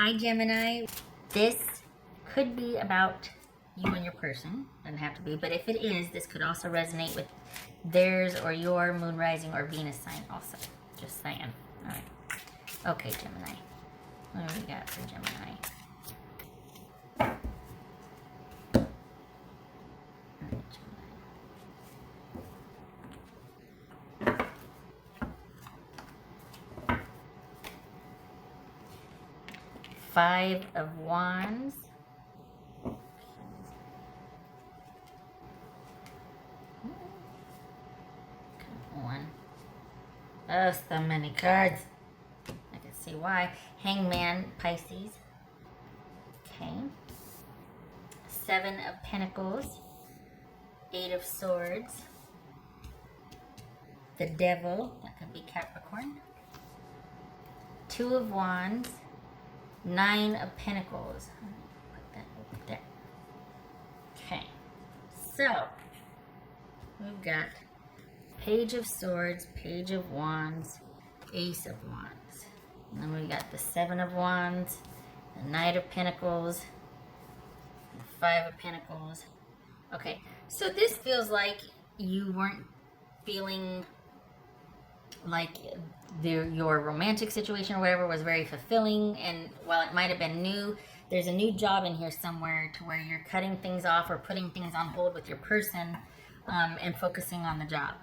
Hi Gemini, this could be about you and your person, doesn't have to be, but if it is, this could also resonate with theirs or your moon rising or Venus sign also, just saying. All right, okay Gemini, what do we got for Gemini? All right, Gemini. Five of Wands. Come on. Oh, so many cards. I can see why. Hangman, Pisces. Okay. Seven of Pentacles. Eight of Swords. The Devil. That could be Capricorn. Two of Wands. Nine of Pentacles. Put that over there. Okay. So, we've got Page of Swords, Page of Wands, Ace of Wands. And then we got the Seven of Wands, the Knight of Pentacles, the Five of Pentacles. Okay, so this feels like you weren't feeling like your romantic situation or whatever was very fulfilling, and while it might have been new, there's a new job in here somewhere to where you're cutting things off or putting things on hold with your person and focusing on the job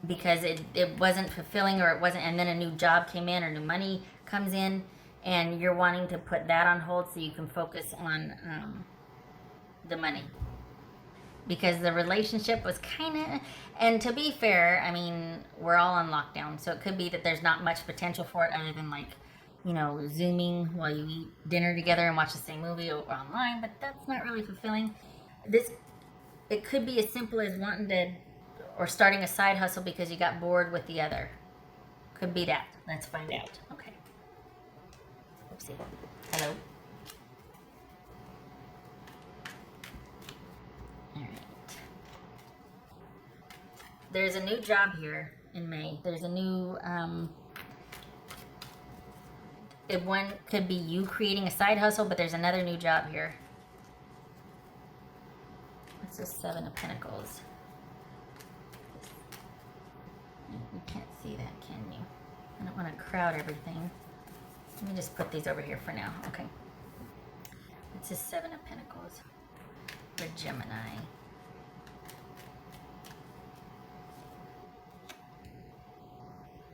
because it wasn't fulfilling or it wasn't, and then a new job came in or new money comes in and you're wanting to put that on hold so you can focus on the money. Because the relationship was kind of, and to be fair, I mean, we're all on lockdown, so it could be that there's not much potential for it other than like, you know, Zooming while you eat dinner together and watch the same movie or online, but that's not really fulfilling. It could be as simple as wanting to, or starting a side hustle because you got bored with the other. Could be that. Let's find out. Okay. Oopsie. Hello. There's a new job here in May. There's a new, one could be you creating a side hustle, but there's another new job here. What's this Seven of Pentacles? You can't see that, can you? I don't want to crowd everything. Let me just put these over here for now. Okay. It's this Seven of Pentacles for Gemini.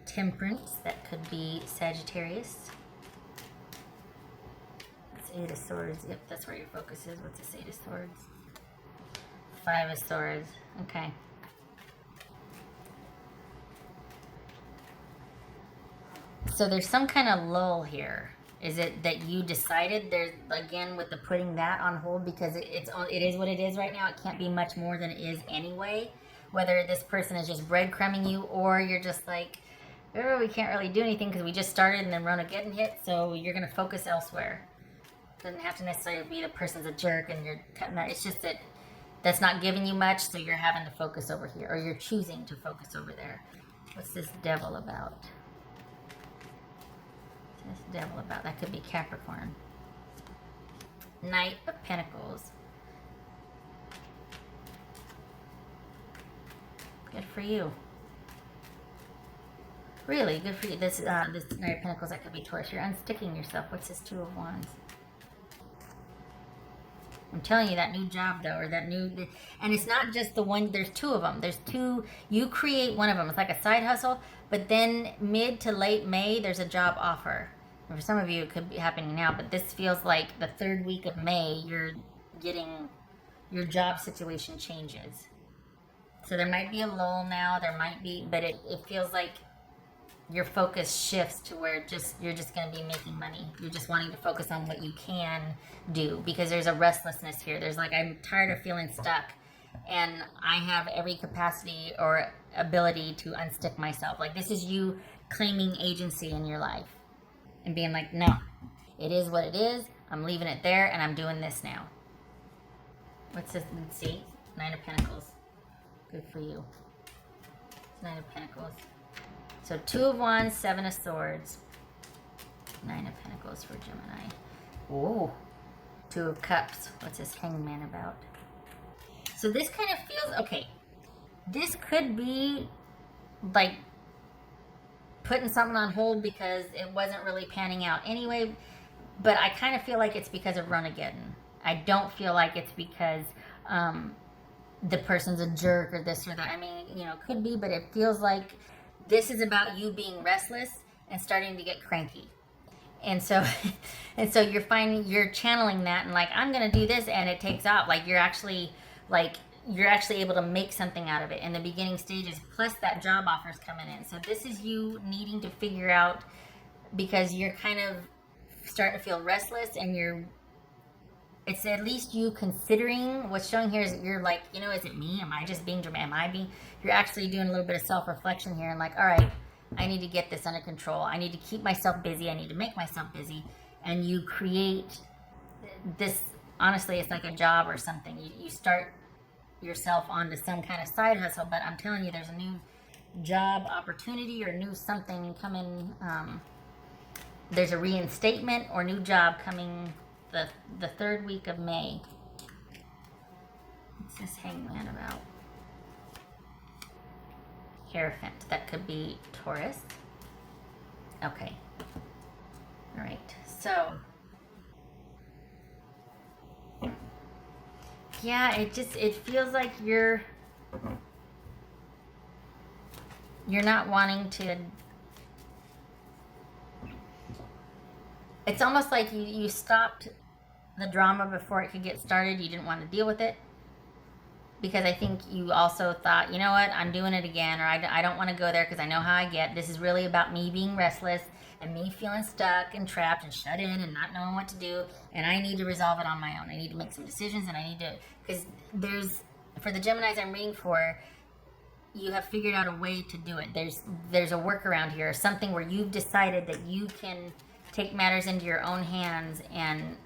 Temperance, that could be Sagittarius. It's Eight of Swords. Yep, that's where your focus is. What's this Eight of Swords? Five of Swords. Okay. So there's some kind of lull here. Is it that you decided there's, again, with the putting that on hold because it is what it is right now. It can't be much more than it is anyway. Whether this person is just breadcrumbing you or you're just like, oh, we can't really do anything because we just started and then Rona-geddon hit, so you're going to focus elsewhere. Doesn't have to necessarily be the person's a jerk and you're cutting that. It's just that that's not giving you much, so you're having to focus over here, or you're choosing to focus over there. What's this Devil about? What's this Devil about? That could be Capricorn. Knight of Pentacles. Good for you. Really, good for you. This Knight of Pentacles, that could be Taurus. You're unsticking yourself. What's this Two of Wands? I'm telling you, that new job, though, or that new... And it's not just the one. There's two of them. There's two. You create one of them. It's like a side hustle. But then mid to late May, there's a job offer. And for some of you, it could be happening now. But this feels like the third week of May, you're getting... Your job situation changes. So there might be a lull now. There might be... But it feels like... your focus shifts to where you're just going to be making money. You're just wanting to focus on what you can do because there's a restlessness here. There's like, I'm tired of feeling stuck and I have every capacity or ability to unstick myself. Like, this is you claiming agency in your life and being like, no, it is what it is. I'm leaving it there and I'm doing this now. What's this? Let's see. Nine of Pentacles. Good for you. It's Nine of Pentacles. So Two of Wands, Seven of Swords. Nine of Pentacles for Gemini. Whoa. Two of Cups. What's this Hangman about? So this kind of feels, okay, this could be like putting something on hold because it wasn't really panning out anyway, but I kind of feel like it's because of Ronageddon. I don't feel like it's because the person's a jerk or this or that. I mean, you know, could be, but it feels like this is about you being restless and starting to get cranky. And so you're finding, you're channeling that and like, I'm going to do this, and it takes off. Like you're actually able to make something out of it in the beginning stages, plus that job offer's coming in. So this is you needing to figure out, because you're kind of starting to feel restless, and it's at least you considering what's showing here is that you're like, you know, is it me? Am I just being dramatic? You're actually doing a little bit of self-reflection here and like, all right, I need to get this under control. I need to keep myself busy. I need to make myself busy. And you create this, honestly, it's like a job or something. You start yourself onto some kind of side hustle, but I'm telling you, there's a new job opportunity or new something coming. There's a reinstatement or new job coming the third week of May. What's this Hangman about? Hierophant. That could be Taurus. Okay. All right. So, yeah, it feels like you're not wanting to. It's almost like you stopped the drama before it could get started. You didn't want to deal with it. Because I think you also thought, you know what, I'm doing it again, or I don't want to go there because I know how I get. This is really about me being restless and me feeling stuck and trapped and shut in and not knowing what to do, and I need to resolve it on my own. I need to make some decisions, and I need to, because for the Geminis I'm reading for, you have figured out a way to do it. There's a workaround here, something where you've decided that you can take matters into your own hands and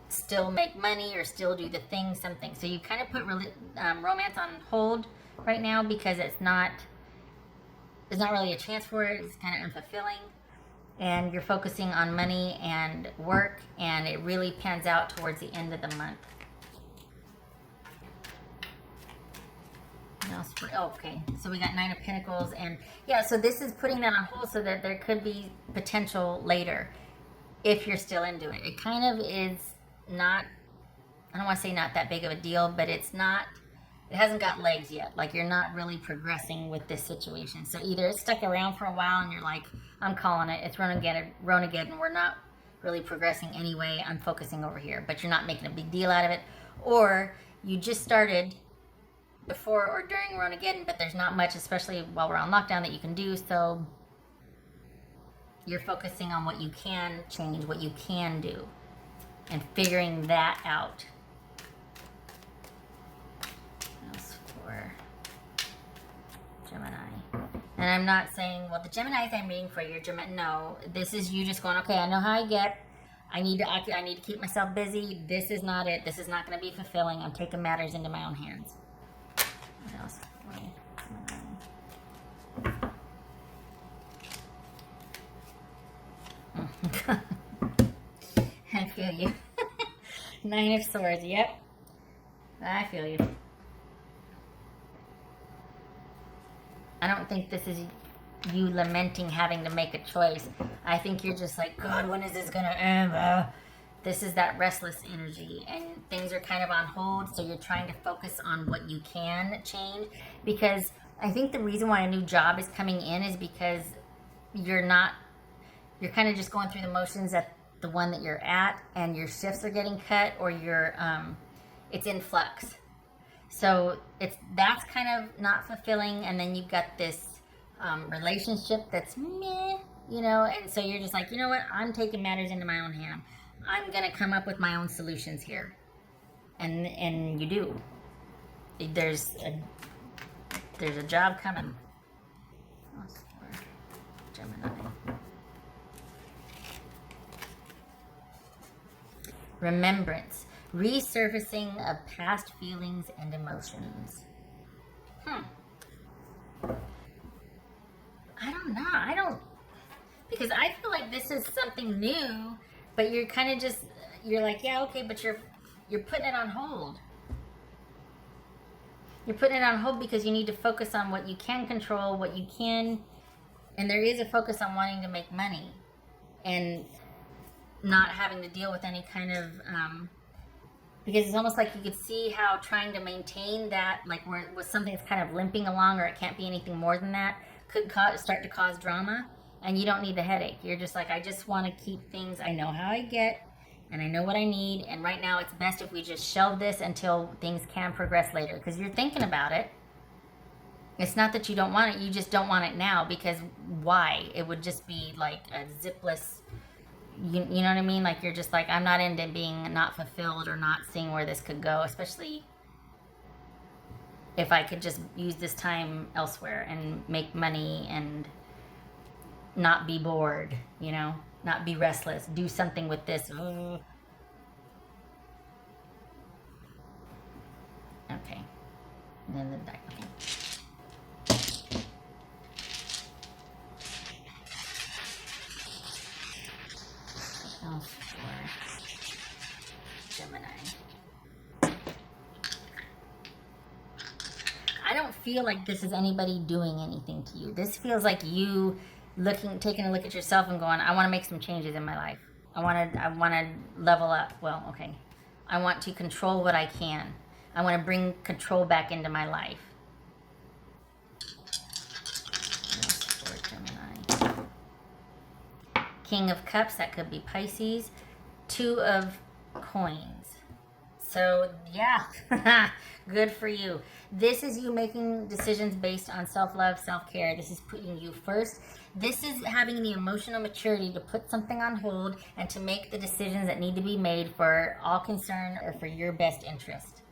still make money or still do the thing, something. So you kind of put romance on hold right now because there's not really a chance for it. It's kind of unfulfilling, and you're focusing on money and work, and it really pans out towards the end of the month. Okay, so we got Nine of Pentacles, and yeah, so this is putting that on hold so that there could be potential later if you're still into it. It kind of is not, I don't want to say not that big of a deal, but it hasn't got legs yet. Like you're not really progressing with this situation. So either it's stuck around for a while and you're like, I'm calling it, it's Ronageddon, we're not really progressing anyway, I'm focusing over here, but you're not making a big deal out of it. Or you just started before or during Ronageddon, but there's not much, especially while we're on lockdown, that you can do. So you're focusing on what you can change, what you can do, and figuring that out. What else for Gemini? And I'm not saying, well, the Geminis I'm reading for, your Gemini. No, this is you just going, okay, I know how I get. I need to keep myself busy. This is not it. This is not going to be fulfilling. I'm taking matters into my own hands. What else? I feel you. Nine of Swords, yep. I feel you. I don't think this is you lamenting having to make a choice. I think you're just like, God, when is this going to end? This is that restless energy, and things are kind of on hold, so you're trying to focus on what you can change. Because I think the reason why a new job is coming in is because you're kind of just going through the motions at the one that you're at, and your shifts are getting cut, or it's in flux. So that's kind of not fulfilling, and then you've got this relationship that's meh, you know, and so you're just like, you know what, I'm taking matters into my own hand. I'm gonna come up with my own solutions here, and you do. There's a job coming. Gemini. Remembrance. Resurfacing of past feelings and emotions. I don't know. Because I feel like this is something new, but you're kind of just, you're like, yeah, okay, but you're putting it on hold. You're putting it on hold because you need to focus on what you can control, what you can, and there is a focus on wanting to make money and not having to deal with any kind of, because it's almost like you could see how trying to maintain that, like where with something that's kind of limping along, or it can't be anything more than that, could start to cause drama, and you don't need the headache. You're just like, I just want to keep things, I know how I get, and I know what I need, and right now it's best if we just shelve this until things can progress later, because you're thinking about it. It's not that you don't want it, you just don't want it now, because why? It would just be like a zipless, you know what I mean? Like, you're just like, I'm not into being not fulfilled or not seeing where this could go, especially if I could just use this time elsewhere and make money and not be bored, you know, not be restless, do something with this. Ugh. Okay. And then the deck. Okay. Oh, for Gemini. I don't feel like this is anybody doing anything to you. This feels like you taking a look at yourself and going, I want to make some changes in my life. I want to level up. Well, okay. I want to control what I can. I want to bring control back into my life. For Gemini. King of Cups, that could be Pisces. Two of Coins. So, yeah, good for you. This is you making decisions based on self-love, self-care. This is putting you first. This is having the emotional maturity to put something on hold and to make the decisions that need to be made for all concerned or for your best interest.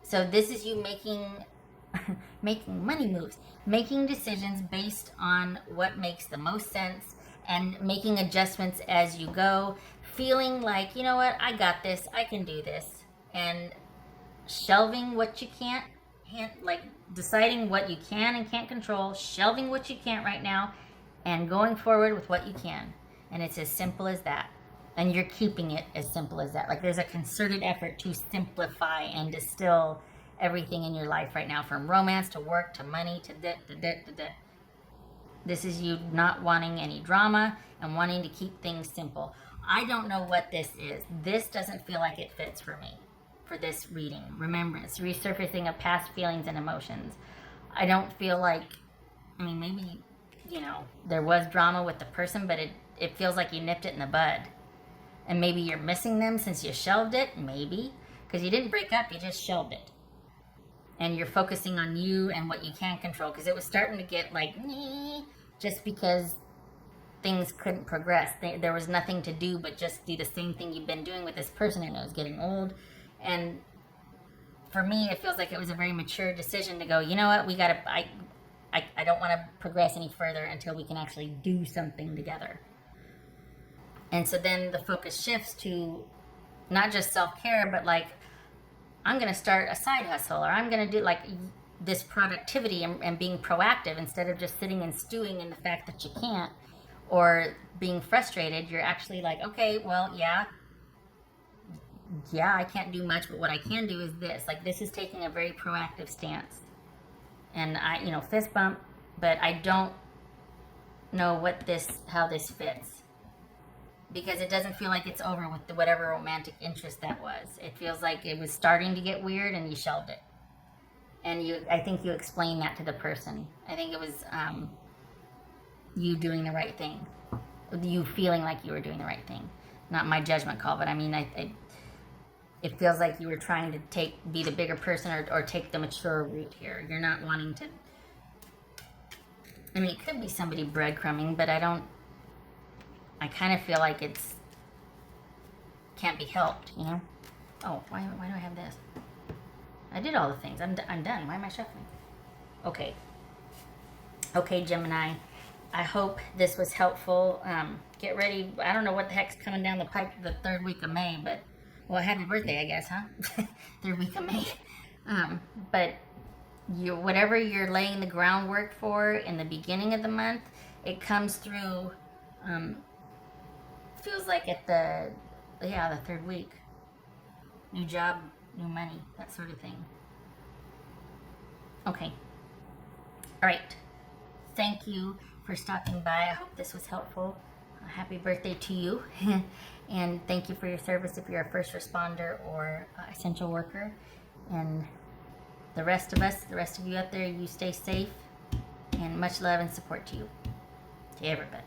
So this is you making money moves, making decisions based on what makes the most sense and making adjustments as you go, feeling like, you know what, I got this, I can do this, and shelving what you can't, like deciding what you can and can't control, shelving what you can't right now, and going forward with what you can. And it's as simple as that. And you're keeping it as simple as that. Like, there's a concerted effort to simplify and distill everything in your life right now, from romance to work to money to debt to debt to debt. This is you not wanting any drama and wanting to keep things simple. I don't know what this is. This doesn't feel like it fits for me for this reading. Remembrance, resurfacing of past feelings and emotions. I don't feel like, I mean, maybe, you know, there was drama with the person, but it feels like you nipped it in the bud. And maybe you're missing them since you shelved it, maybe. Because you didn't break up, you just shelved it. And you're focusing on you and what you can control. Because it was starting to get like, just because things couldn't progress. There was nothing to do but just do the same thing you've been doing with this person, and it was getting old. And for me, it feels like it was a very mature decision to go, you know what, I don't want to progress any further until we can actually do something together. And so then the focus shifts to not just self-care, but like, I'm going to start a side hustle, or I'm going to do like this productivity and being proactive instead of just sitting and stewing in the fact that you can't, or being frustrated. You're actually like, okay, well, yeah, I can't do much, but what I can do is this. Like, this is taking a very proactive stance. And I, you know, fist bump, but I don't know how this fits. Because it doesn't feel like it's over with whatever romantic interest that was. It feels like it was starting to get weird and you shelved it. And I think you explained that to the person. I think it was you doing the right thing. You feeling like you were doing the right thing. Not my judgment call, but I mean, it feels like you were trying to be the bigger person or take the mature route here. You're not wanting to, I mean, it could be somebody breadcrumbing, but I kind of feel like can't be helped, you know? Oh, why do I have this? I did all the things. I'm done. Why am I shuffling? Okay. Okay, Gemini. I hope this was helpful. Get ready. I don't know what the heck's coming down the pipe the third week of May, but, well, happy birthday, I guess, huh? Third week of May. But whatever you're laying the groundwork for in the beginning of the month, it comes through feels like at the 3rd week. New job, new money, that sort of thing. Okay. All right. Thank you for stopping by. I hope this was helpful. Happy birthday to you. And thank you for your service if you're a first responder or essential worker. And the rest of us, the rest of you out there, you stay safe. And much love and support to you. To everybody.